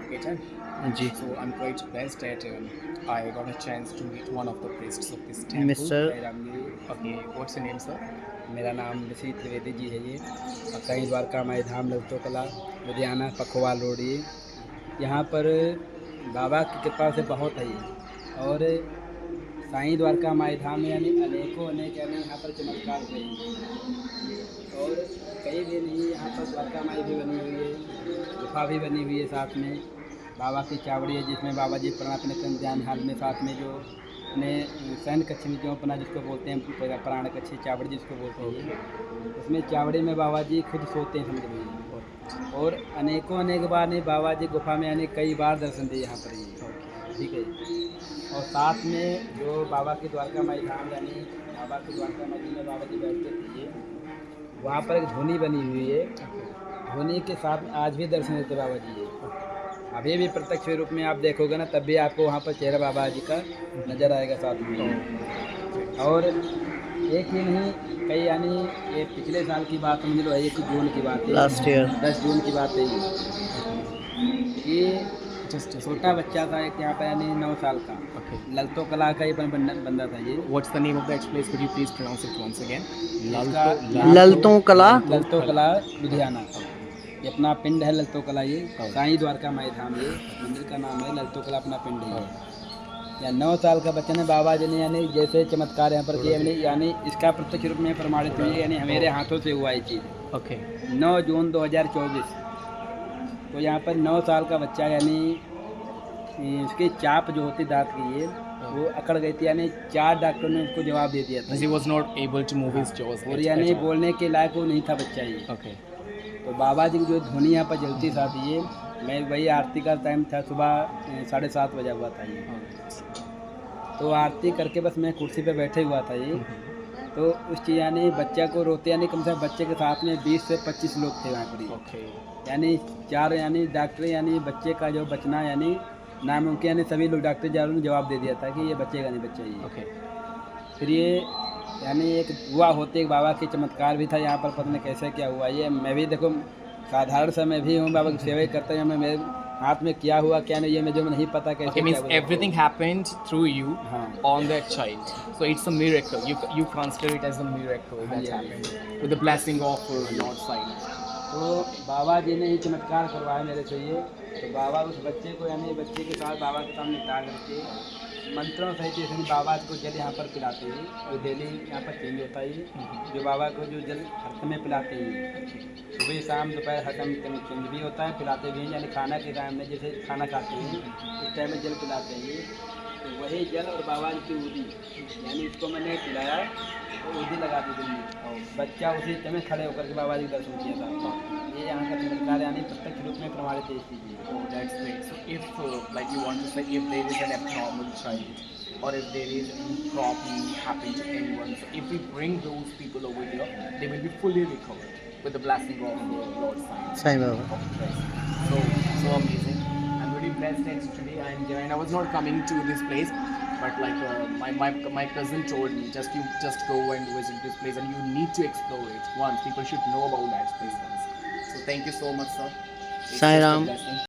Ketan. Ji So I'm quite blessed that I got a chance to meet one of the priests of this temple. Mister Ram ji, Okay, what's your name, sir? मेरा नाम ऋषि त्रिवेदी जी है ये। साईं द्वारका माई धाम ललतो कला Ludhiana पखवाल road ये। यहाँ पर बाबा की कृपा से बहुत है ये। और साईं द्वारका माई धाम में यानी अनेकों अनेक यानी यहाँ पर चमत्कार हुए हैं। और कहीं भी नहीं, यहाँ पर द्वारका माई भी बनी हुई है, गुफा भी बनी हुई है साथ में। बाबा की चावड़ी है जिसमें बाबा जी प्राण अपने ध्यान हाल में साथ में जो अपने शयन कक्ष में जो अपना जिसको बोलते हैं प्राण कक्ष चावड़ी जिसको बोलते हैं, उसमें चावड़ी में बाबा जी खुद सोते हैं समझ लीजिए। और अनेकों अनेक बार नहीं, बाबा जी गुफा में यानी कई बार दर्शन दिए यहाँ पर ये, ठीक है। और साथ में जो बाबा की द्वारका माई धाम यानी बाबा की द्वारका माई में बाबा जी बैठते थे, वहाँ पर एक धोनी बनी हुई है। धोनी के साथ आज भी दर्शन देते बाबा जी ये। अभी भी प्रत्यक्ष रूप में आप देखोगे ना, तब भी आपको वहाँ पर चेहरा बाबा जी का नज़र आएगा साथ में। और एक ही नहीं, कई यानी ये पिछले साल की बात समझ लो, 1 जून की बात है, लास्ट ईयर 10 जून की बात है ये। जस्ट छोटा बच्चा था एक यहाँ पर यानी 9 साल का, Okay. ललतो कला का ही बंदा था ये। What's the name of that place? Could you please pronounce it once again? ललतों कला ललतो कला लुधियाना, ये अपना पिंड है ललतो कला ये। साईं द्वारका माई धाम ये मंदिर का नाम है, ललतो कला अपना पिंड है ये। या 9 साल का बच्चा ने बाबा जी ने यानी जैसे चमत्कार यहाँ पर किए यानी इसका प्रत्यक्ष रूप में प्रमाणित हुई है, यानी हमारे हाथों से हुआ ये चीज़। Okay. 9 जून 2024 तो यहाँ पर 9 साल का बच्चा यानी उसकी चाप जो होती दांत की ये वो अकड़ गई थी, यानी 4 डॉक्टरों ने उसको जवाब दे दिया था। He was not able to move his jaws. और यानी बोलने के लायक वो नहीं था बच्चा ये। Okay. तो बाबा जी की जो धुनी यहाँ पर जलती था ये, मैं वही आरती का टाइम था, सुबह 7:30 बजा हुआ था ये। तो आरती करके बस मैं कुर्सी पे बैठे हुआ था ये। तो उस चीज़ यानी बच्चा को रोते यानी कम से कम बच्चे के साथ में 20 से 25 लोग थे वहाँ पर ये। Okay. यानी 4 यानी डॉक्टर यानी बच्चे का जो बचना यानी नामुमकिन, यानी सभी लोग डॉक्टर जारों ने जवाब दे दिया था कि ये बचेगा नहीं बच्चा ये। Okay. फिर ये यानी एक हुआ होते एक बाबा की चमत्कार भी था यहाँ पर, पता नहीं कैसे क्या हुआ ये। मैं भी देखो साधारण सा मैं भी हूँ, बाबा की सेवा ही करता हूँ। मैं मेरे हाथ में क्या हुआ क्या नहीं ये मुझे नहीं पता कैसे Okay, क्या means हुआ। everything happened through you हाँ on that child. So it's a miracle. You consider it as a miracle that yeah. happened with the blessing of Lord Sai. तो बाबा जी ने ही चमत्कार करवाया मेरे से ये। तो बाबा उस बच्चे को यानी बच्चे के साथ बाबा के सामने खड़ा करके मंत्रों सहित जैसे बाबा को जल यहाँ पर पिलाते हैं, जो डेली यहाँ पर चेंज होता है, जो बाबा को जो जल हर समय पिलाते हैं, सुबह शाम दोपहर हर टाइम चेंज भी होता है, पिलाते भी हैं। यानी खाना के टाइम में जैसे खाना खाते हैं इस टाइम में जल पिलाते हैं। तो वही जल और बाबा जी की उदी यानी इसको मैंने पिलाया तो उदी लगा दी दिल में, और बच्चा उसी समय खड़े होकर के बाबा जी का दर्शन किया था। ये यहाँ का चमत्कार यानी प्रत्यक्ष रूप में प्रमाणित है इस चीज़। Oh, that's great. So if, like you want to say, if there is an abnormal child, or if there is any problem happening to anyone, so if we bring those people over here, they will be fully recovered with the blessing of Lord Sai. Sai Baba So amazing. I'm really blessed that today I am here, and I was not coming to this place, but like my cousin told me, just go and visit this place, and you need to explore it once. People should know about that place once. So thank you so much, sir. It's Sai just a Ram. blessing.